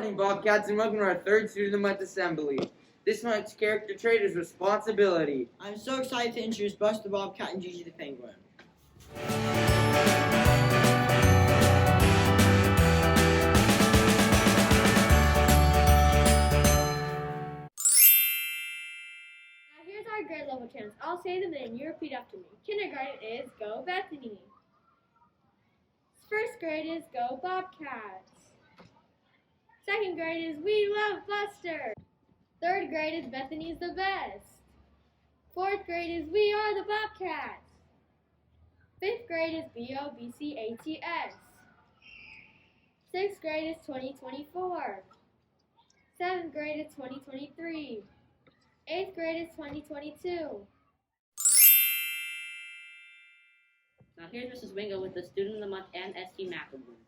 morning, Bobcats, and welcome to our third Student of the Month Assembly. This month's character trait is responsibility. I'm so excited to introduce Buzz the Bobcat and Gigi the Penguin. Now here's our grade level chants. I'll say them and you repeat after me. Kindergarten is Go Bethany. First grade is Go Bobcats. Second grade is We Love Buster. Third grade is Bethany's the Best. Fourth grade is We Are the Bobcats. Fifth grade is BOBCATS. Sixth grade is 2024. Seventh grade is 2023. Eighth grade is 2022. Now here's Mrs. Wingo with the Student of the Month and ST Math Awards.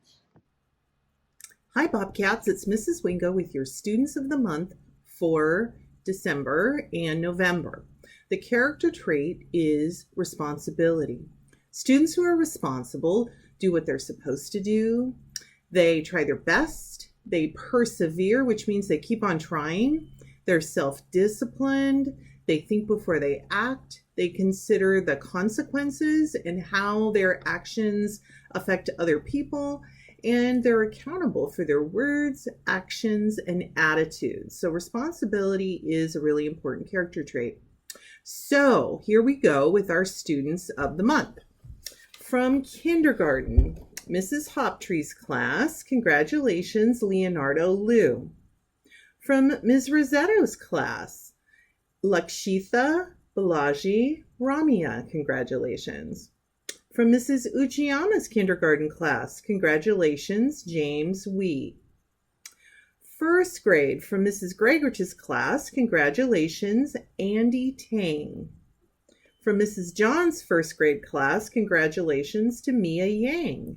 Hi Bobcats, it's Mrs. Wingo with your Students of the Month for December and November. The character trait is responsibility. Students who are responsible do what they're supposed to do. They try their best. They persevere, which means they keep on trying. They're self-disciplined. They think before they act. They consider the consequences and how their actions affect other people. And they're accountable for their words, actions, and attitudes. So responsibility is a really important character trait. So here we go with our Students of the Month. From kindergarten, Mrs. Hoptree's class, congratulations, Leonardo Liu. From Ms. Rosetto's class, Lakshitha Balaji Ramia, congratulations. From Mrs. Uchiyama's kindergarten class, congratulations, James Wee. First grade, from Mrs. Gregorich's class, congratulations, Andy Tang. From Mrs. John's first grade class, congratulations to Mia Yang.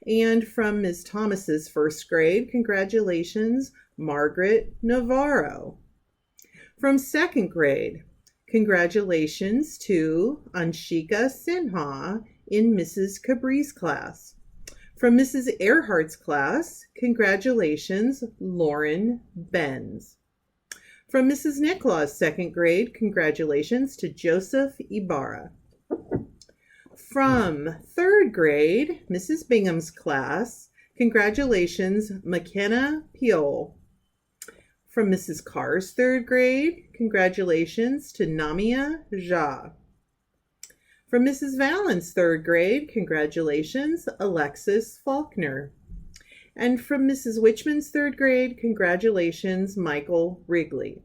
And from Ms. Thomas's first grade, congratulations, Margaret Navarro. From second grade, congratulations to Anshika Sinha in Mrs. Cabri's class. From Mrs. Earhart's class, congratulations, Lauren Benz. From Mrs. Nicklaus' second grade, congratulations to Joseph Ibarra. From third grade, Mrs. Bingham's class, congratulations, McKenna Piol. From Mrs. Carr's third grade, congratulations to Namia Jha. From Mrs. Vallen's third grade, congratulations, Alexis Faulkner. And from Mrs. Wichman's third grade, congratulations, Michael Wrigley.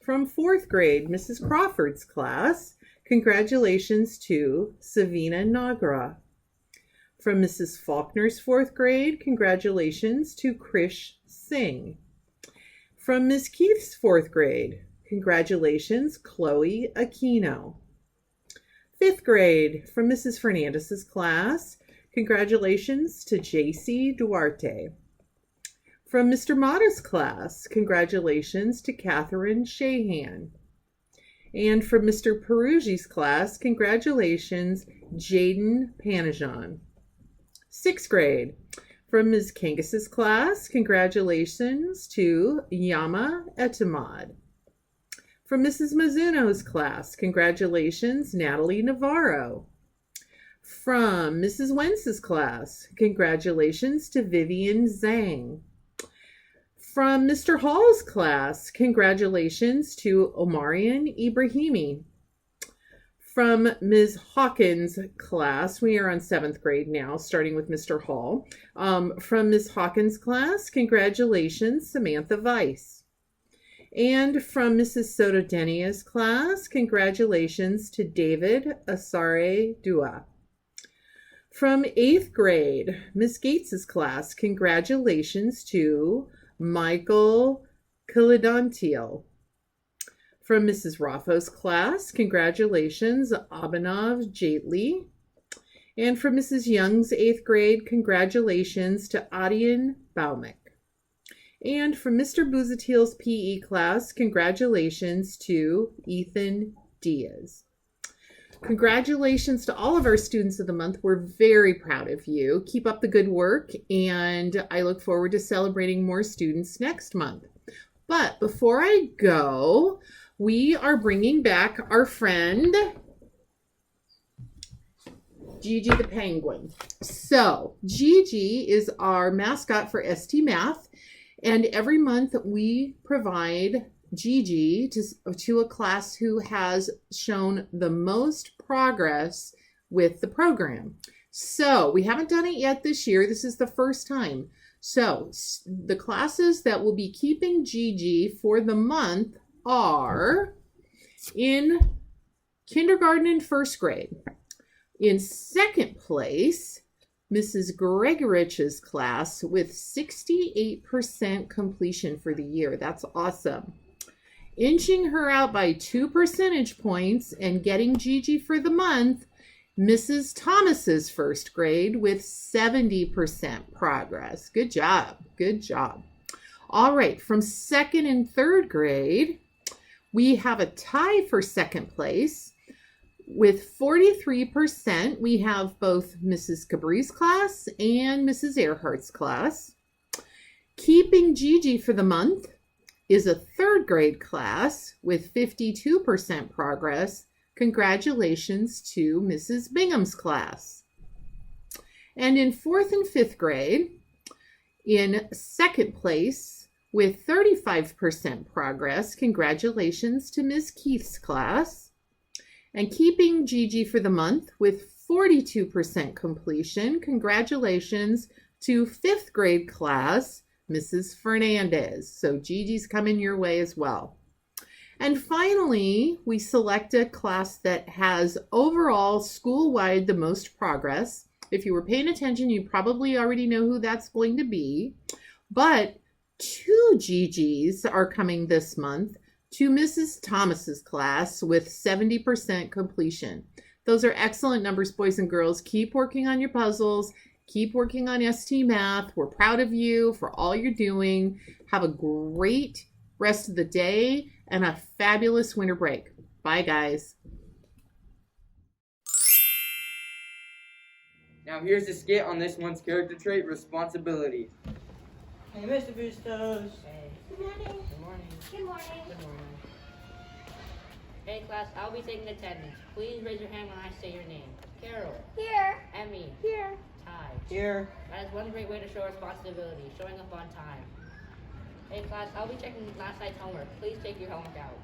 From fourth grade, Mrs. Crawford's class, congratulations to Savina Nagra. From Mrs. Faulkner's fourth grade, congratulations to Krish Singh. From Ms. Keith's fourth grade, congratulations, Chloe Aquino. Fifth grade, from Mrs. Fernandez's class, congratulations to J.C. Duarte. From Mr. Mata's class, congratulations to Catherine Shahan. And from Mr. Perugi's class, congratulations, Jaden Panajan. Sixth grade, from Ms. Kangas's class, congratulations to Yama Etamad. From Mrs. Mizuno's class, congratulations, Natalie Navarro. From Mrs. Wentz's class, congratulations to Vivian Zhang. From Mr. Hall's class, congratulations to Omarian Ibrahimi. From Ms. Hawkins' class, we are on 7th grade now, starting with Mr. Hall. From Ms. Hawkins' class, congratulations, Samantha Weiss. And from Mrs. Sotodenia's class, congratulations to David Asare Dua. From 8th grade, Ms. Gates's class, congratulations to Michael Kalidantiel. From Mrs. Raffo's class, congratulations, Abhinav Jaitley. And from Mrs. Young's 8th grade, congratulations to Adian Baumik. And from Mr. Buzatil's PE class, congratulations to Ethan Diaz. Congratulations to all of our students of the month. We're very proud of you. Keep up the good work, and I look forward to celebrating more students next month. But before I go, we are bringing back our friend Gigi the Penguin. So Gigi is our mascot for ST Math, and every month we provide Gigi to a class who has shown the most progress with the program. So we haven't done it yet this year. This is the first time. So the classes that will be keeping Gigi for the month are in kindergarten and first grade. In second place, Mrs. Gregorich's class with 68% completion for the year. That's awesome. Inching her out by 2 percentage points and getting Gigi for the month, Mrs. Thomas's first grade with 70% progress. Good job. Good job. All right, from second and third grade, we have a tie for second place. With 43%, we have both Mrs. Cabri's class and Mrs. Earhart's class. Keeping Gigi for the month is a third grade class with 52% progress. Congratulations to Mrs. Bingham's class. And in fourth and fifth grade, in second place with 35% progress, congratulations to Ms. Keith's class. And keeping Gigi for the month with 42% completion, congratulations to fifth grade class, Mrs. Fernandez. So Gigi's coming your way as well. And finally, we select a class that has overall school-wide the most progress. If you were paying attention, you probably already know who that's going to be. But 2 Gigis are coming this month to Mrs. Thomas's class with 70% completion. Those are excellent numbers, boys and girls. Keep working on your puzzles. Keep working on ST Math. We're proud of you for all you're doing. Have a great rest of the day and a fabulous winter break. Bye, guys. Now here's a skit on this month's character trait, responsibility. Hey, Mr. Bustos. Hey, Good morning. good morning. Good morning. Good morning. Hey class, I'll be taking attendance. Please raise your hand when I say your name. Carol, Here. Emmy, Here. Ty. Here. That is one great way to show responsibility, showing up on time. Hey class, I'll be checking last night's homework. Please take your homework out.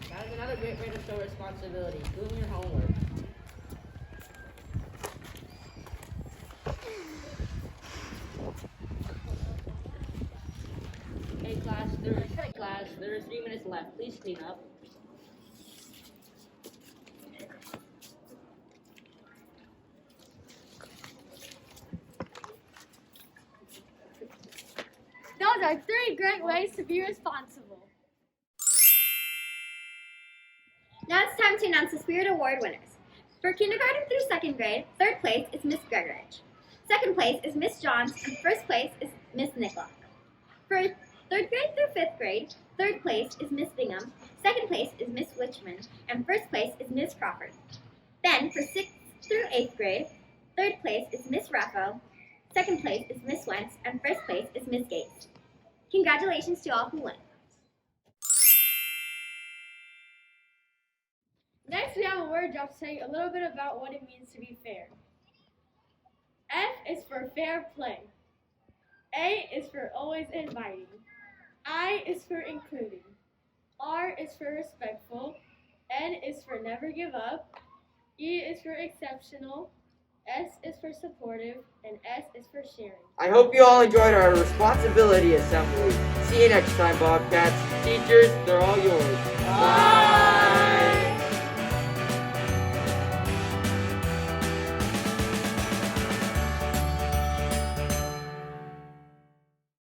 That is another great way to show responsibility, doing your homework. Hey class, there are 3 minutes left. Please clean up. Those are 3 great ways to be responsible. Now it's time to announce the Spirit Award winners. For kindergarten through second grade, third place is Miss Gregorich. Second place is Miss Johns, and first place is Miss Nicklock. For third grade through fifth grade, third place is Miss Bingham, second place is Miss Wichman, and first place is Miss Crawford. Then for sixth through eighth grade, third place is Miss Raffo, second place is Miss Wentz, and first place is Miss Gates. Congratulations to all who won. Next, we have a word drop to tell you a little bit about what it means to be fair. F is for fair play. A is for always inviting. I is for including. R is for respectful. N is for never give up. E is for exceptional. S is for supportive. And S is for sharing. I hope you all enjoyed our responsibility assembly. See you next time, Bobcats. Teachers, they're all yours. Bye.